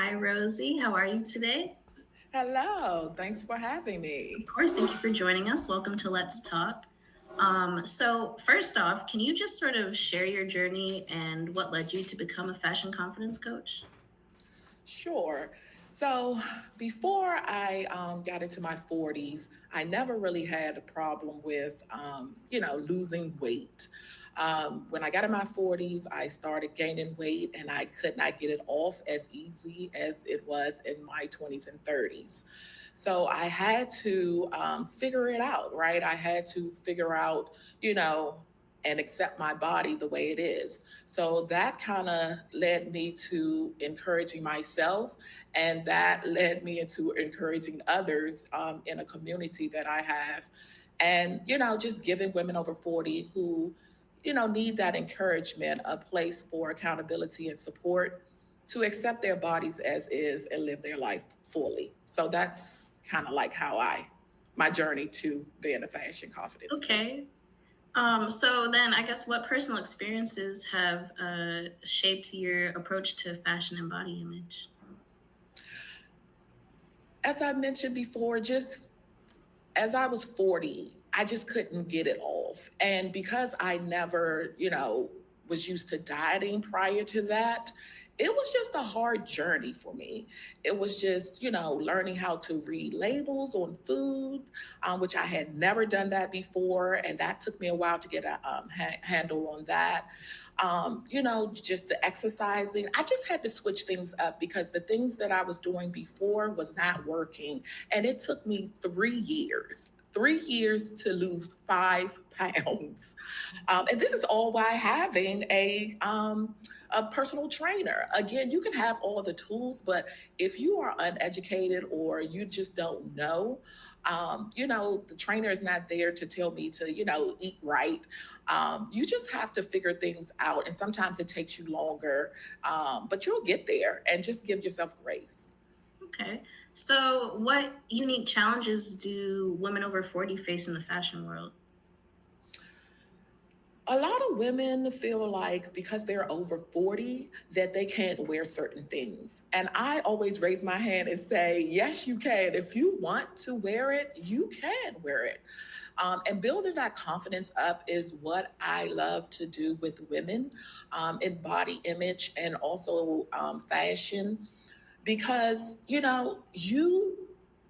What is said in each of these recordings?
Hi, Rosie. How are you today? Hello, thanks for having Of me. course, thank you for joining us. Welcome to Let's Talk. So, first off, can you just sort of share your journey and what led you to become a fashion confidence coach? Sure. So, before I got into my 40s, I never really had a problem with, losing weight. When I got in my 40s, I started gaining weight and I could not get it off as easy as it was in my 20s and 30s. So, I had to figure it out, right? I had to figure out, you know, and accept my body the way it is. So that kind of led me to encouraging myself, and that led me into encouraging others in a community that I have. And, just giving women over 40 who, need that encouragement, a place for accountability and support to accept their bodies as is and live their life fully. So that's kind of like my journey to being a fashion confidence coach. Okay. So then I guess what personal experiences have shaped your approach to fashion and body image? As I mentioned before, just as I was 40, I just couldn't get it off. And because I never, was used to dieting prior to that, it was just a hard journey for me. It was just, learning how to read labels on food, which I had never done that before. And that took me a while to get a handle on that. Just the exercising. I just had to switch things up because the things that I was doing before was not working. And it took me 3 years. 3 years to lose 5 pounds. And this is all by having a personal trainer. Again, you can have all the tools, but if you are uneducated or you just don't know, the trainer is not there to tell me to, eat right. You just have to figure things out. And sometimes it takes you longer, but you'll get there and just give yourself grace. Okay. So, what unique challenges do women over 40 face in the fashion world? A lot of women feel like because they're over 40 that they can't wear certain things. And I always raise my hand and say, yes, you can. If you want to wear it, you can wear it. And building that confidence up is what I love to do with women in body image and also fashion because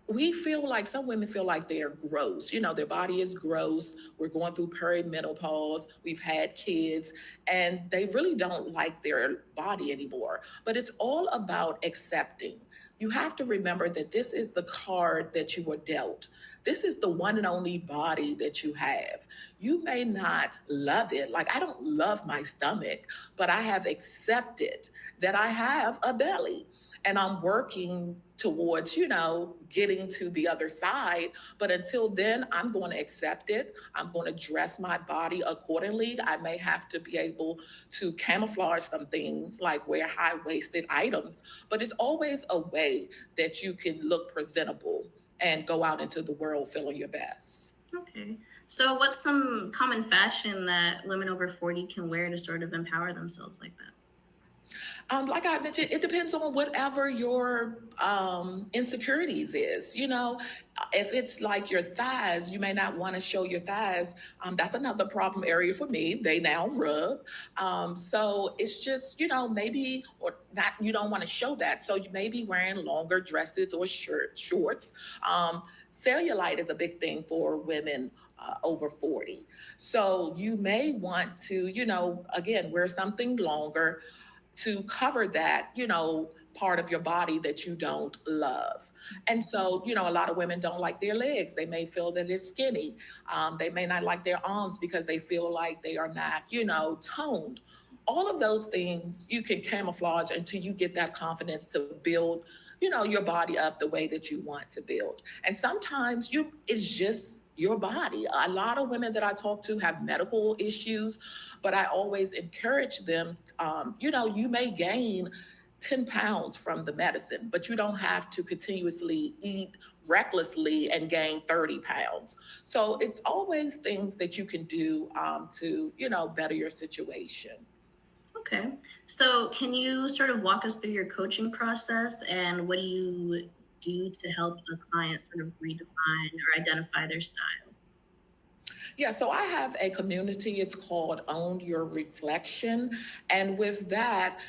we feel like some women feel like they're gross. Their body is gross. We're going through perimenopause. We've had kids, and they really don't like their body anymore. But it's all about accepting. You have to remember that this is the card that you were dealt. This is the one and only body that you have. You may not love it. Like, I don't love my stomach, but I have accepted that I have a belly and I'm working towards, getting to the other side. But until then, I'm going to accept it. I'm going to dress my body accordingly. I may have to be able to camouflage some things like wear high waisted items, but it's always a way that you can look presentable and go out into the world feeling your best. Okay. So, what's some common fashion that women over 40 can wear to sort of empower themselves like that? Like I mentioned, it depends on whatever your insecurities is. If it's like your thighs, you may not want to show your thighs. That's another problem area for me. They now rub. So it's just, maybe or not. You don't want to show that, so you may be wearing longer dresses or shorts. Cellulite is a big thing for women over 40. So you may want to, again, wear something longer to cover that, part of your body that you don't love. And so, a lot of women don't like their legs. They may feel that it's skinny. They may not like their arms because they feel like they are not, toned. All of those things you can camouflage until you get that confidence to build, your body up the way that you want to build. And sometimes it's just your body. A lot of women that I talk to have medical issues, but I always encourage them. You may gain 10 pounds from the medicine, but you don't have to continuously eat recklessly and gain 30 pounds. So it's always things that you can do to, better your situation. Okay. So, can you sort of walk us through your coaching process and what do you do to help a client sort of redefine or identify their style? Yeah, so I have a community. It's called Own Your Reflection. And with that,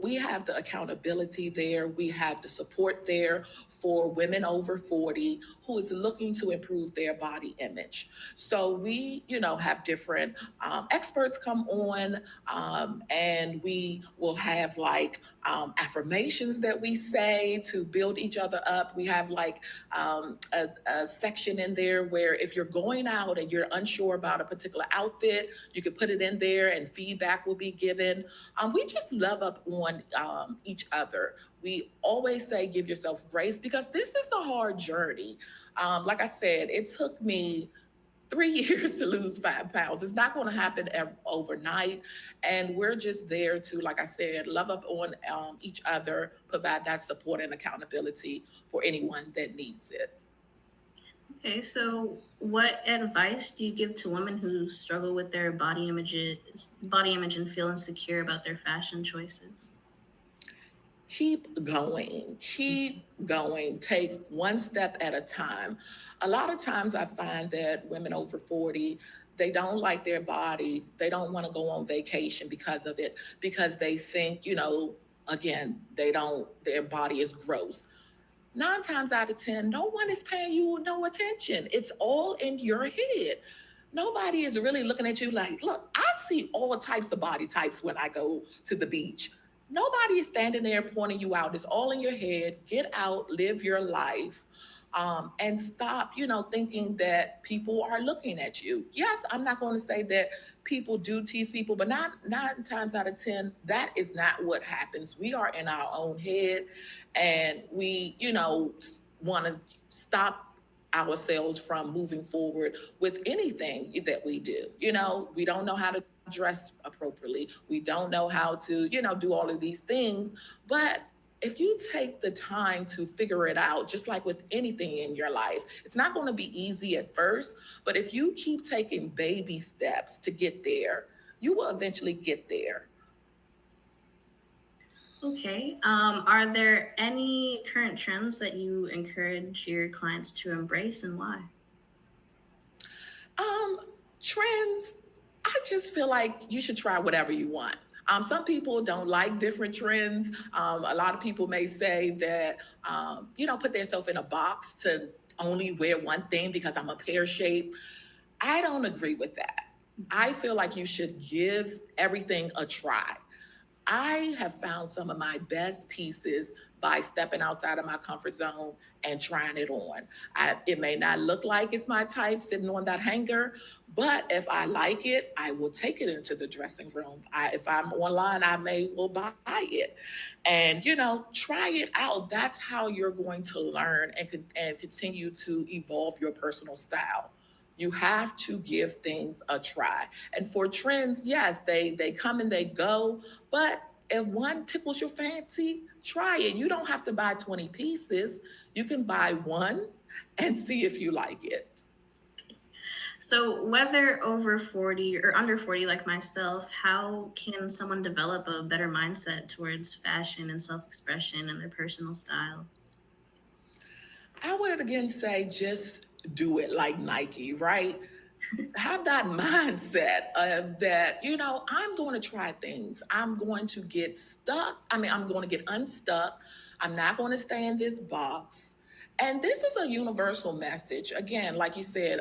we have the accountability there. We have the support there for women over 40 who is looking to improve their body image. So we, have different experts come on, and we will have like affirmations that we say to build each other up. We have like a section in there where if you're going out and you're unsure about a particular outfit, you can put it in there and feedback will be given. We just love up on each other. We always say give yourself grace because this is a hard journey. Like I said, it took me 3 years to lose 5 pounds. It's not going to happen overnight. And we're just there to, like I said, love up on each other, provide that support and accountability for anyone that needs it. Okay, so what advice do you give to women who struggle with their body image and feel insecure about their fashion choices? Keep going, take one step at a time. A lot of times I find that women over 40, they don't like their body, they don't want to go on vacation because of it, because they think, again, they don't, their body is gross. 9 times out of 10, no one is paying you no attention. It's all in your head. Nobody is really looking at you like, look, I see all types of body types when I go to the beach. Nobody is standing there pointing you out. It's all in your head. Get out, live your life, and stop, thinking that people are looking at you. Yes, I'm not going to say that people do tease people, but not 9 times out of 10, that is not what happens. We are in our own head and we, want to stop ourselves from moving forward with anything that we do. We don't know how to dress appropriately. We don't know how to, do all of these things. But if you take the time to figure it out, just like with anything in your life, it's not going to be easy at first. But if you keep taking baby steps to get there, you will eventually get there. Okay. Are there any current trends that you encourage your clients to embrace and why? Um, Trends, I just feel like you should try whatever you want. Some people don't like different trends. A lot of people may say that, put themselves in a box to only wear one thing because I'm a pear shape. I don't agree with that. I feel like you should give everything a try. I have found some of my best pieces by stepping outside of my comfort zone and trying it on. It may not look like it's my type sitting on that hanger, but if I like it, I will take it into the dressing room. If I'm online, I may will buy it, and try it out. That's how you're going to learn and continue to evolve your personal style. You have to give things a try. And for trends, yes, they come and they go, but if one tickles your fancy, try it. You don't have to buy 20 pieces. You can buy one and see if you like it. So, whether over 40 or under 40, like myself, how can someone develop a better mindset towards fashion and self expression and their personal style? I would again say just do it like Nike, right? Have that mindset of that, I'm going to try things. I'm going to get stuck. I'm going to get unstuck. I'm not going to stay in this box. And this is a universal message. Again, like you said,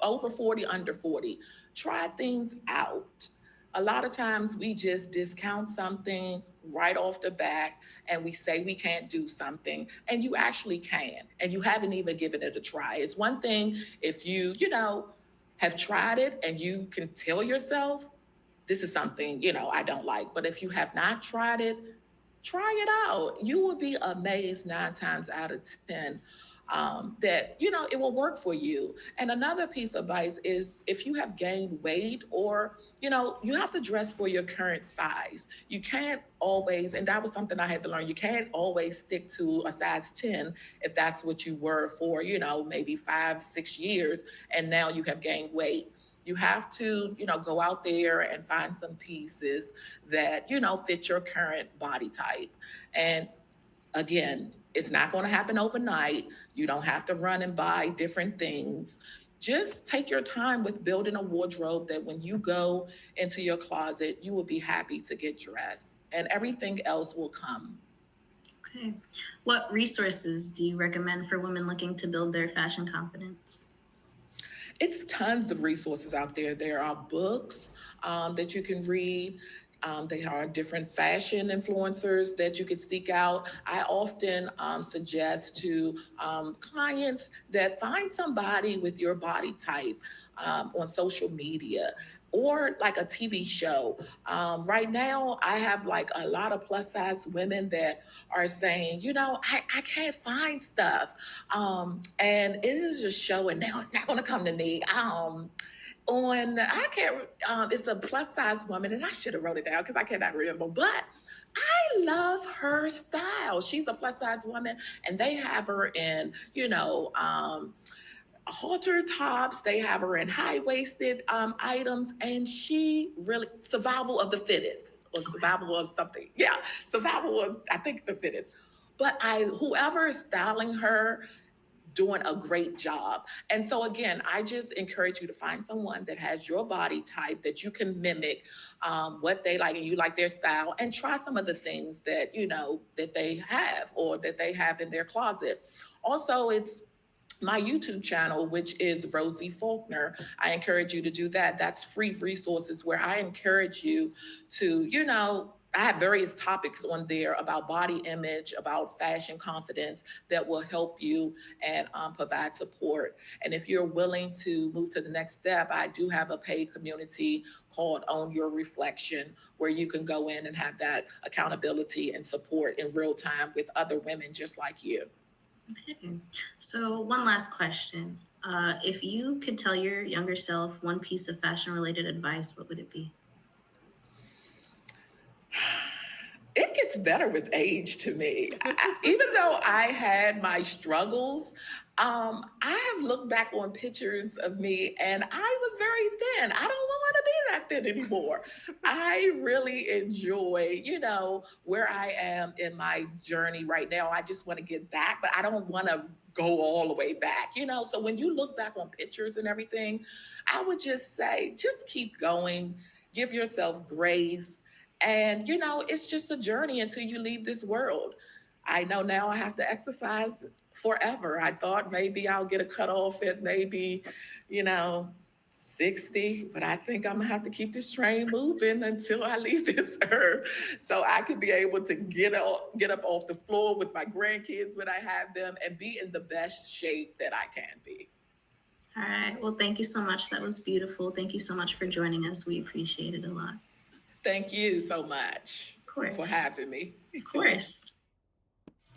over 40, under 40. Try things out. A lot of times we just discount something right off the bat and we say we can't do something and you actually can and you haven't even given it a try. It's one thing if you have tried it and you can tell yourself this is something, I don't like. But if you have not tried it, try it out. You will be amazed 9 times out of 10 that, it will work for you. And another piece of advice is if you have gained weight or, you have to dress for your current size. You can't always, and that was something I had to learn, you can't always stick to a size 10 if that's what you were for, maybe 5, 6 years, and now you have gained weight. You have to, go out there and find some pieces that, fit your current body type. And again, it's not going to happen overnight. You don't have to run and buy different things. Just take your time with building a wardrobe that when you go into your closet, you will be happy to get dressed and everything else will come. Okay. What resources do you recommend for women looking to build their fashion confidence? It's tons of resources out there. There are books that you can read. There are different fashion influencers that you could seek out. I often suggest to clients that find somebody with your body type on social media or like a TV show. Right now, I have like a lot of plus size women that are saying, I can't find stuff. And it is just showing now it's not going to come to me. On I can't it's a plus size woman and I should have wrote it down because I cannot remember, but I love her style. She's a plus size woman and they have her in, halter tops, they have her in high-waisted items, and she really survival of the fittest or Okay. survival of something. Yeah, survival of I think the fittest. But I whoever is styling her doing a great job. And so again, I just encourage you to find someone that has your body type that you can mimic what they like and you like their style and try some of the things that that they have or that they have in their closet. Also, it's my YouTube channel, which is Rosie Faulkner. I encourage you to do that. That's free resources where I encourage you to, I have various topics on there about body image, about fashion confidence that will help you and provide support. And if you're willing to move to the next step, I do have a paid community called Own Your Reflection, where you can go in and have that accountability and support in real time with other women just like you. Okay. So, one last question. If you could tell your younger self one piece of fashion related advice, what would it be? It gets better with age to me. Even though I had my struggles, I have looked back on pictures of me and I was very thin. I don't want to be that thin anymore. I really enjoy, where I am in my journey right now. I just want to get back, but I don't want to go all the way back, So when you look back on pictures and everything, I would just say, just keep going, give yourself grace and, it's just a journey until you leave this world. I know now I have to exercise forever. I thought maybe I'll get a cutoff at maybe, you know, 60, but I think I'm gonna have to keep this train moving until I leave this earth so I can be able to get up off the floor with my grandkids when I have them and be in the best shape that I can be. All right. Well, thank you so much. That was beautiful. Thank you so much for joining us. We appreciate it a lot. Thank you so much Of for course. having me. Of course.